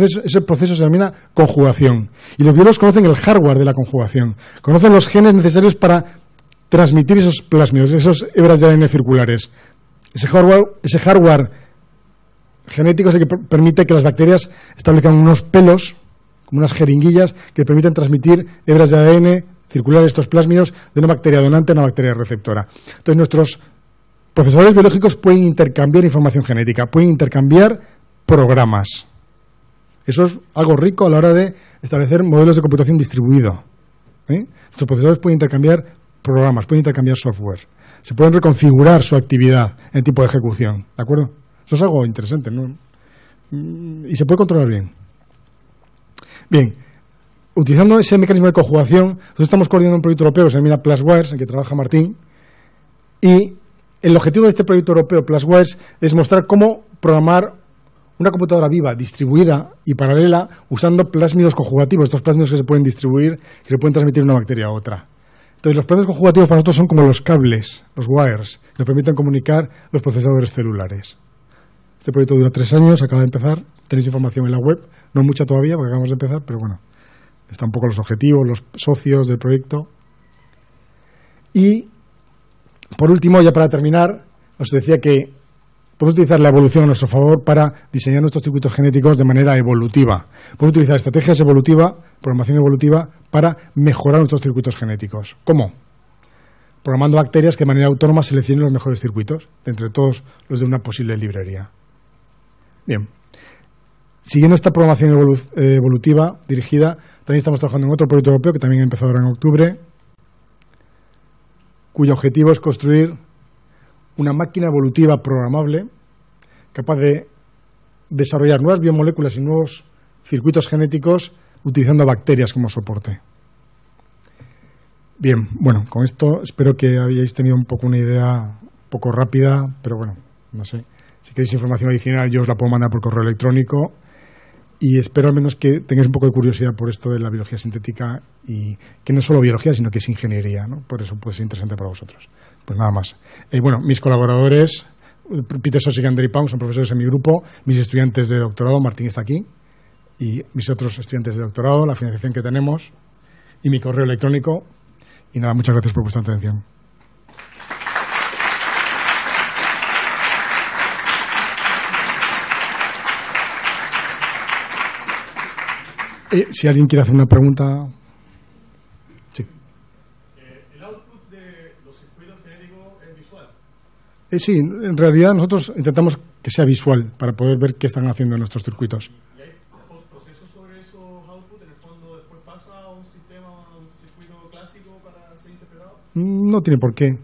proceso se denomina conjugación. Y los biólogos conocen el hardware de la conjugación. Conocen los genes necesarios para transmitir esos plásmidos, esas hebras de ADN circulares. Ese hardware genético es el que permite que las bacterias establezcan unos pelos, como unas jeringuillas, que permiten transmitir hebras de ADN circulares, estos plásmidos, de una bacteria donante a una bacteria receptora. Entonces, nuestros procesadores biológicos pueden intercambiar información genética, pueden intercambiar programas. Eso es algo rico a la hora de establecer modelos de computación distribuido. Nuestros procesadores pueden intercambiar programas, pueden intercambiar software. Se pueden reconfigurar su actividad en tipo de ejecución. ¿De acuerdo? Eso es algo interesante, ¿no? Y se puede controlar bien. Bien, utilizando ese mecanismo de conjugación, nosotros estamos coordinando un proyecto europeo que se denomina Plaswires, en que trabaja Martín, y el objetivo de este proyecto europeo, Plaswires, es mostrar cómo programar una computadora viva, distribuida y paralela, usando plásmidos conjugativos, estos plásmidos que se pueden distribuir, que se pueden transmitir de una bacteria a otra. Entonces, los plásmidos conjugativos para nosotros son como los cables, los wires, que nos permiten comunicar los procesadores celulares. Este proyecto dura 3 años, acaba de empezar, tenéis información en la web, no mucha todavía porque acabamos de empezar, pero bueno, están un poco los objetivos, los socios del proyecto. Y, por último, ya para terminar, os decía que podemos utilizar la evolución a nuestro favor para diseñar nuestros circuitos genéticos de manera evolutiva. Podemos utilizar estrategias evolutivas, programación evolutiva, para mejorar nuestros circuitos genéticos. ¿Cómo? Programando bacterias que de manera autónoma seleccionen los mejores circuitos, de entre todos los de una posible librería. Bien. Siguiendo esta programación evolutiva dirigida, también estamos trabajando en otro proyecto europeo que también ha empezado ahora en octubre, cuyo objetivo es construir una máquina evolutiva programable capaz de desarrollar nuevas biomoléculas y nuevos circuitos genéticos utilizando bacterias como soporte. Bien, bueno, con esto espero que hayáis tenido un poco una idea un poco rápida, pero bueno, no sé. Si queréis información adicional yo os la puedo mandar por correo electrónico y espero al menos que tengáis un poco de curiosidad por esto de la biología sintética y que no es solo biología, sino que es ingeniería, ¿no? Por eso puede ser interesante para vosotros. Pues nada más. Bueno, mis colaboradores, Peter Sosik y Andrei Pau, son profesores en mi grupo, mis estudiantes de doctorado, Martín está aquí, y mis otros estudiantes de doctorado, la financiación que tenemos, y mi correo electrónico. Y nada, muchas gracias por vuestra atención. Si alguien quiere hacer una pregunta. Sí. ¿El output de los circuitos genéticos es visual? Sí, en realidad nosotros intentamos que sea visual para poder ver qué están haciendo nuestros circuitos. ¿Y hay postprocesos sobre esos outputs? ¿En el fondo después pasa a un sistema, a un circuito clásico para ser interpretado? No tiene por qué.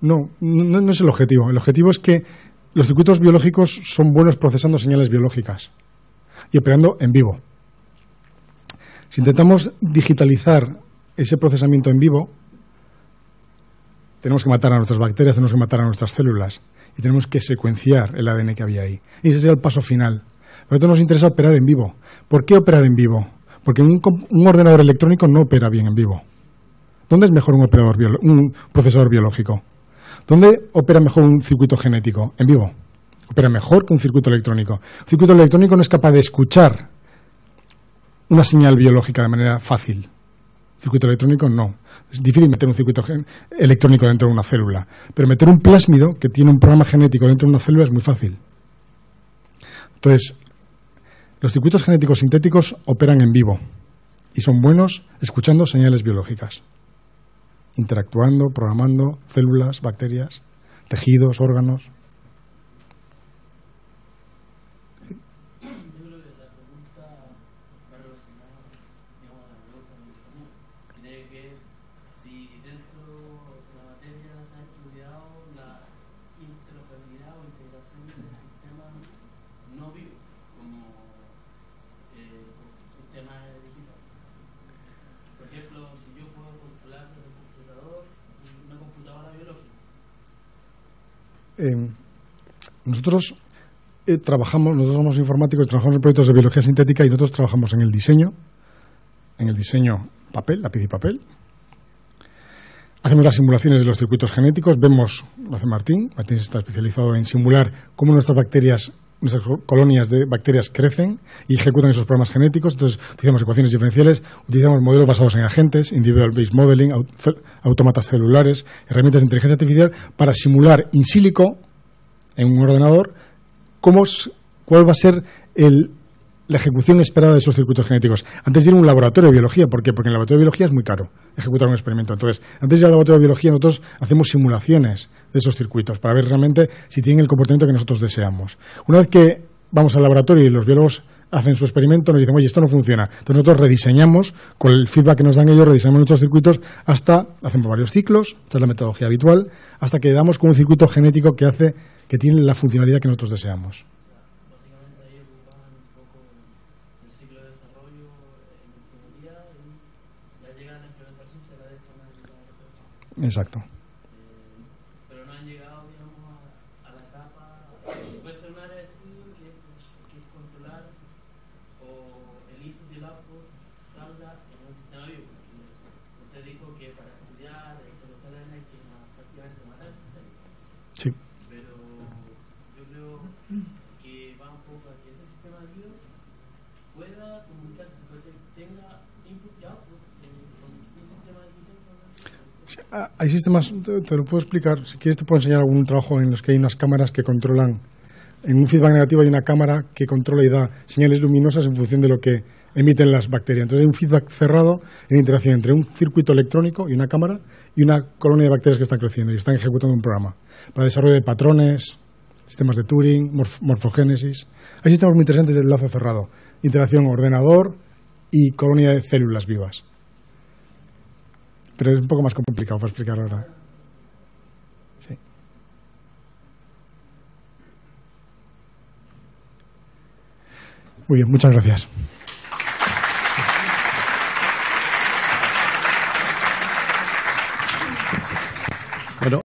No es el objetivo. El objetivo es que los circuitos biológicos son buenos procesando señales biológicas y operando en vivo. Si intentamos digitalizar ese procesamiento en vivo, tenemos que matar a nuestras bacterias, tenemos que matar a nuestras células y tenemos que secuenciar el ADN que había ahí. Y ese sería el paso final. Por lo tanto, nos interesa operar en vivo. ¿Por qué operar en vivo? Porque un ordenador electrónico no opera bien en vivo. ¿Dónde es mejor un procesador biológico? ¿Dónde opera mejor un circuito genético? En vivo. Opera mejor que un circuito electrónico. Un circuito electrónico no es capaz de escuchar una señal biológica de manera fácil. Circuito electrónico no. Es difícil meter un circuito electrónico dentro de una célula. Pero meter un plásmido que tiene un programa genético dentro de una célula es muy fácil. Entonces, los circuitos genéticos sintéticos operan en vivo y son buenos escuchando señales biológicas. Interactuando, programando células, bacterias, tejidos, órganos. nosotros nosotros somos informáticos, trabajamos en proyectos de biología sintética y nosotros trabajamos en el diseño papel, lápiz y papel. Hacemos las simulaciones de los circuitos genéticos, lo hace Martín está especializado en simular cómo nuestras colonias de bacterias crecen y ejecutan esos programas genéticos. Entonces, utilizamos ecuaciones diferenciales, utilizamos modelos basados en agentes, individual-based modeling, autómatas celulares, herramientas de inteligencia artificial para simular in silico en un ordenador cuál va a ser la ejecución esperada de esos circuitos genéticos. Antes de ir a un laboratorio de biología, ¿por qué? Porque en el laboratorio de biología es muy caro ejecutar un experimento. Entonces, antes de ir al laboratorio de biología, nosotros hacemos simulaciones de esos circuitos para ver realmente si tienen el comportamiento que nosotros deseamos. Una vez que vamos al laboratorio y los biólogos hacen su experimento, nos dicen, oye, esto no funciona. Entonces nosotros rediseñamos, con el feedback que nos dan ellos, rediseñamos nuestros circuitos hacemos varios ciclos, esta es la metodología habitual, hasta que damos con un circuito genético que tiene la funcionalidad que nosotros deseamos. Exacto. Pero no han llegado, digamos, a la etapa. Puede ser una área de estudio que es controlar o el input y el output salga en un sistema vivo. Usted dijo que para estudiar soluciones hay que prácticamente matar el sistema. Sí. Pero yo creo que va un poco a que ese sistema vivo pueda comunicarse, tenga input y output con un sistema de hay sistemas, te lo puedo explicar, si quieres te puedo enseñar algún trabajo en los que hay unas cámaras que controlan, en un feedback negativo hay una cámara que controla y da señales luminosas en función de lo que emiten las bacterias. Entonces hay un feedback cerrado en interacción entre un circuito electrónico y una cámara y una colonia de bacterias que están creciendo y están ejecutando un programa para desarrollo de patrones, sistemas de Turing, morfogénesis. Hay sistemas muy interesantes de enlace cerrado, interacción ordenador y colonia de células vivas. Pero es un poco más complicado para explicar ahora. Sí. Muy bien, muchas gracias.